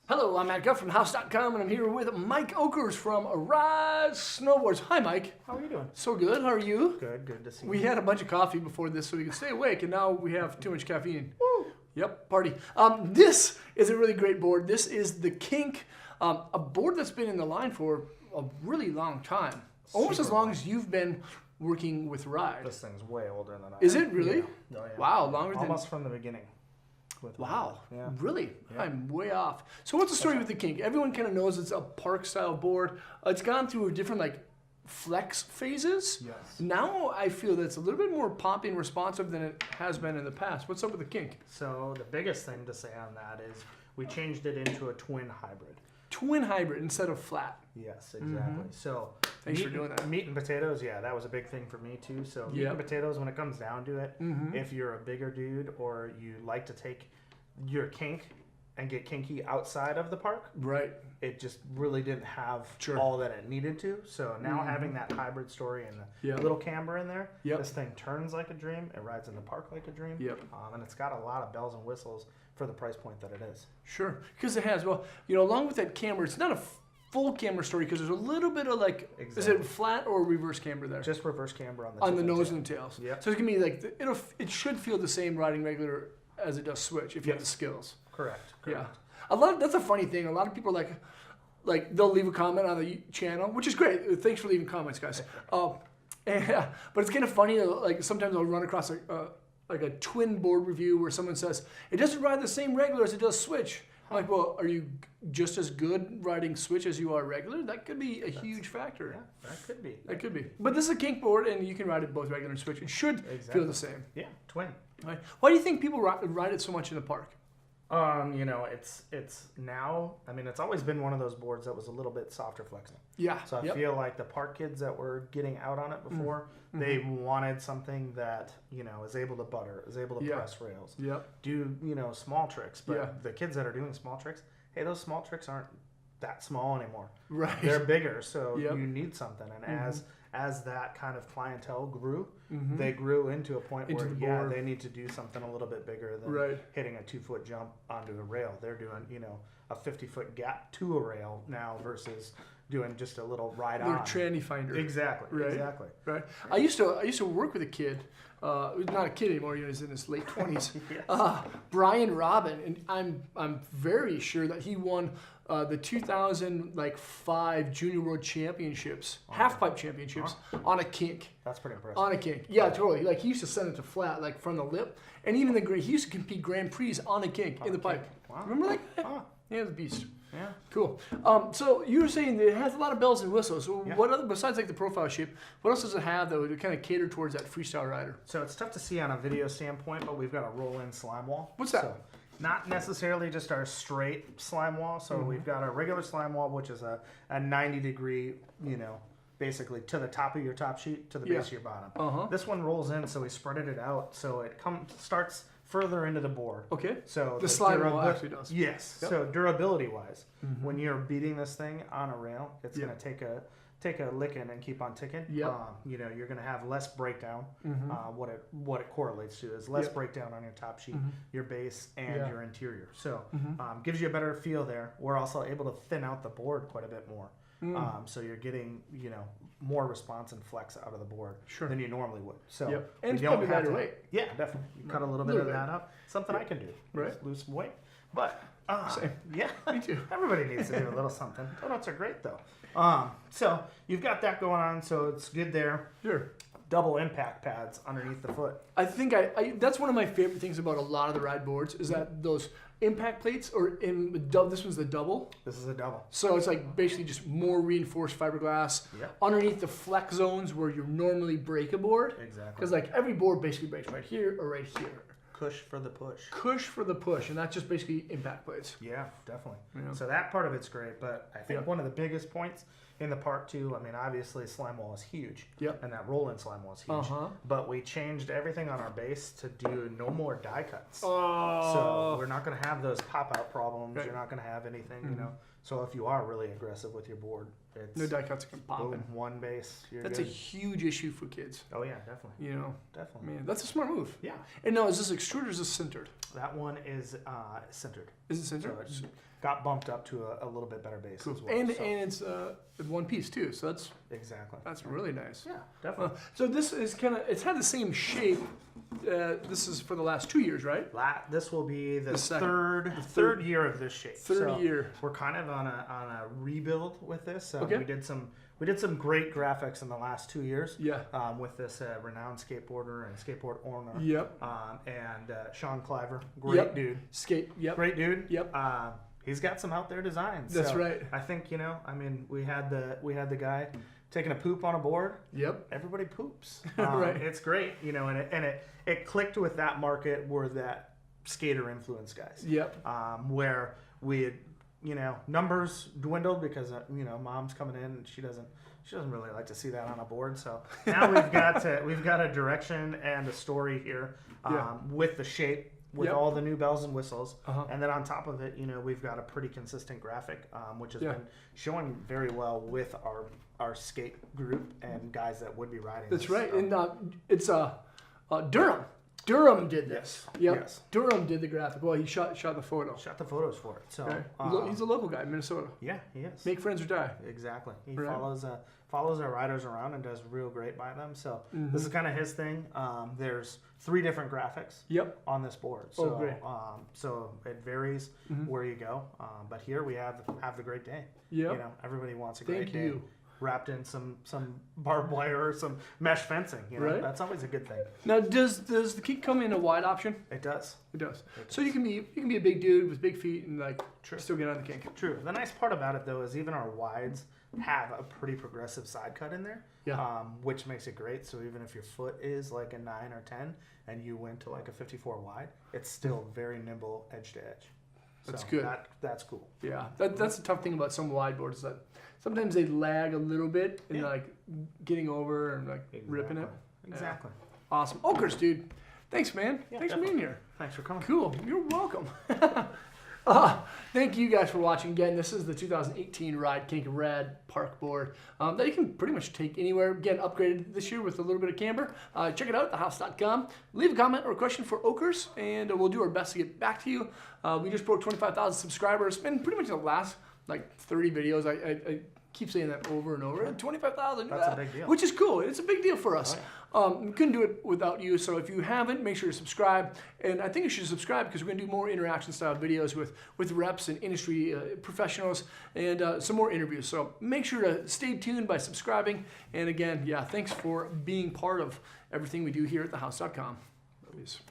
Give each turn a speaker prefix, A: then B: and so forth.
A: Hello, I'm Matt Guff from House.com, and I'm here with Mike Oakers from Rise Snowboards. Hi, Mike.
B: How are you doing?
A: So good. How are you?
B: Good to see you.
A: We had a bunch of coffee before this so we could stay awake, and now we have too much caffeine.
B: Woo!
A: Yep, party. This is a really great board. This is the Kink, a board that's been in the line for a really long time. Almost as long as you've been working with Ride.
B: This thing's way older than I am.
A: Is it really?
B: Yeah. Oh, yeah.
A: Wow, longer than...
B: Almost from the beginning.
A: Wow,
B: yeah.
A: Really?
B: Yeah.
A: I'm way off. So what's the story with the Kink? Everyone kind of knows it's a park-style board. It's gone through different flex phases.
B: Yes.
A: Now I feel that it's a little bit more poppy and responsive than it has been in the past. What's up with the Kink?
B: So the biggest thing to say on that is we changed it into a twin hybrid.
A: Twin hybrid instead of flat.
B: Yes, exactly. So
A: Thanks for doing that.
B: Meat and potatoes, yeah, that was a big thing for me too. So meat and potatoes, when it comes down to it, if you're a bigger dude or you like to take your kink and get kinky outside of the park,
A: right?
B: It just really didn't have all that it needed to. So now having that hybrid story and the little camber in there, this thing turns like a dream. It rides in the park like a dream. And it's got a lot of bells and whistles for the price point that it is.
A: Sure, because it has. Well, along with that camber, it's not a full camber story because there's a little bit of is it flat or reverse camber there?
B: Just reverse camber on the
A: on the nose and the tails.
B: Yep.
A: So it's gonna be it should feel the same riding regular as it does switch if you have the skills.
B: Correct.
A: Yeah. That's a funny thing. A lot of people are they'll leave a comment on the channel, which is great. Thanks for leaving comments, guys. But it's kind of funny. Sometimes I'll run across a twin board review where someone says it doesn't ride the same regular as it does switch. I'm like, well, are you just as good riding switch as you are regular? That could be a huge factor.
B: Yeah, that could be.
A: That could be. But this is a Kink board, and you can ride it both regular and switch. It should feel the same.
B: Yeah, twin.
A: Right. Why do you think people ride it so much in the park?
B: It's now, it's always been one of those boards that was a little bit softer flexing.
A: Yeah.
B: So I feel like the park kids that were getting out on it before, they wanted something that, is able to butter, is able to press rails, do, small tricks. But the kids that are doing small tricks, hey, those small tricks aren't that small anymore.
A: Right.
B: They're bigger, so you need something. And as that kind of clientele grew, they grew into a point where they need to do something a little bit bigger than hitting a 2-foot jump onto a rail. They're doing a 50-foot gap to a rail now versus doing just a little ride on.
A: Tranny finder.
B: Exactly.
A: Right.
B: Exactly.
A: Right. I used to work with a kid. Not a kid anymore. He was in his late 20s. Brian Robin, and I'm very sure that he won the 2005 Junior World Championships, half-pipe championships, on a Kink.
B: That's pretty impressive.
A: On a Kink. Yeah, totally. He used to send it to flat, from the lip. And even he used to compete Grand Prix on a Kink in the pipe.
B: Wow.
A: Remember that? Yeah, the beast.
B: Yeah.
A: Cool. So you were saying that it has a lot of bells and whistles. So what other, besides the profile shape, what else does it have that would kind of cater towards that freestyle rider?
B: So it's tough to see on a video standpoint, but we've got a roll-in slime wall.
A: What's that?
B: So not necessarily just our straight slime wall. So we've got a regular slime wall, which is a 90-degree, basically to the top of your top sheet to the base of your bottom. This one rolls in, so we spreaded it out, so it starts further into the board.
A: Okay.
B: So
A: the slime wall actually does.
B: Yes. Yep. So durability-wise, when you're beating this thing on a rail, it's going to take a licking and keep on ticking.
A: Yep.
B: You're going to have less breakdown. What it correlates to is less breakdown on your top sheet, your base, and your interior. So gives you a better feel there. We're also able to thin out the board quite a bit more. So you're getting, more response and flex out of the board than you normally would. So
A: and it's probably better weight.
B: Yeah, definitely. You cut a little bit of that up. Something I can do.
A: Right.
B: Lose some weight. But
A: same.
B: Yeah,
A: me too.
B: Everybody needs to do a little something. Donuts are great though. So you've got that going on, so it's good there.
A: Sure.
B: Double impact pads underneath the foot.
A: I think that's one of my favorite things about a lot of the ride boards is that those impact plates, or this one's the double.
B: This is a double.
A: So it's basically just more reinforced fiberglass underneath the flex zones where you normally break a board.
B: Exactly.
A: Because every board basically breaks right here or right here.
B: Cush for the push.
A: Cush for the push, and that's just basically impact plates.
B: Yeah, definitely.
A: Yeah.
B: So that part of it's great, but I think one of the biggest points in the park too, obviously slime wall is huge.
A: Yep.
B: And that roll-in slime wall is huge. But we changed everything on our base to do no more die cuts.
A: Oh.
B: So we're not going to have those pop-out problems.
A: Right.
B: You're not going to have anything, you know. So if you are really aggressive with your board, it's
A: No die cuts can pop
B: boom,
A: in.
B: one base. You're
A: That's
B: good.
A: a huge issue for kids.
B: Oh yeah, definitely.
A: You know,
B: Definitely.
A: man, that's a smart move.
B: Yeah.
A: And now, is this extruded or is this centered?
B: That one is centered.
A: Is it centered?
B: So it got bumped up to a little bit better base
A: Cool.
B: as well.
A: And
B: so.
A: it's one piece too, so
B: Exactly.
A: that's really nice.
B: Yeah, definitely.
A: So this is it's had the same shape. This is for the last 2 years, right?
B: This will be the
A: second.
B: third year of this shape.
A: Third year.
B: We're kind of on a rebuild with this.
A: Okay.
B: We did some great graphics in the last 2 years.
A: Yeah.
B: With this renowned skateboarder and skateboard owner.
A: Yep.
B: And Sean Cliver, great dude.
A: Yep.
B: Great dude.
A: Yep.
B: He's got some out there designs.
A: That's
B: so
A: right.
B: I think we had the guy taking a poop on a board.
A: Yep.
B: Everybody poops.
A: Right.
B: It's great, and it clicked with that market were that skater influence guys.
A: Yep.
B: Where we had, numbers dwindled because mom's coming in and she doesn't really like to see that on a board. So now we've got a direction and a story here with the shape. With all the new bells and whistles, and then on top of it, we've got a pretty consistent graphic, which has been showing very well with our skate group and guys that would be riding.
A: That's
B: this.
A: right, and it's Durham. Durham did this.
B: Yes.
A: Yep. Yes. Durham did the graphic. Well, he shot the photo.
B: Shot the photos for it. So
A: okay. He's a local guy in Minnesota.
B: Yeah, he is.
A: Make friends or die.
B: Exactly. He follows our riders around and does real great by them. So this is kind of his thing. There's 3 different graphics on this board. So,
A: great.
B: So it varies where you go. But here we have the great day.
A: Yep.
B: Everybody wants a great day.
A: Thank you.
B: Wrapped in some barbed wire or some mesh fencing.
A: Right.
B: That's always a good thing.
A: Now, does the Kink come in a wide option?
B: It does.
A: It does. So you can be a big dude with big feet and still get on the Kink.
B: True. The nice part about it though is even our wides have a pretty progressive side cut in there.
A: Yeah.
B: Which makes it great. So even if your foot is like a 9 or 10 and you went to like a 54 wide, it's still very nimble edge to edge.
A: That's good.
B: That's cool.
A: Yeah. That's the tough thing about some wide boards is that sometimes they lag a little bit in getting over and ripping it.
B: Exactly.
A: Yeah. Awesome. Okers, dude. Thanks, man.
B: Yeah,
A: Thanks for being here.
B: Thanks for coming.
A: Cool. You're welcome. Thank you guys for watching. Again, this is the 2018 Ride Kink Rad Park board that you can pretty much take anywhere. Again, upgraded this year with a little bit of camber. Check it out at thehouse.com. Leave a comment or a question for Okers, and we'll do our best to get back to you. We just broke 25,000 subscribers, and pretty much the last 30 videos. I keep saying that over and over. 25,000.
B: That's a big deal.
A: Which is cool. It's a big deal for us. We couldn't do it without you. So if you haven't, make sure to subscribe. And I think you should subscribe because we're going to do more interaction style videos with reps and industry professionals and some more interviews. So make sure to stay tuned by subscribing. And again, thanks for being part of everything we do here at thehouse.com. Love yous.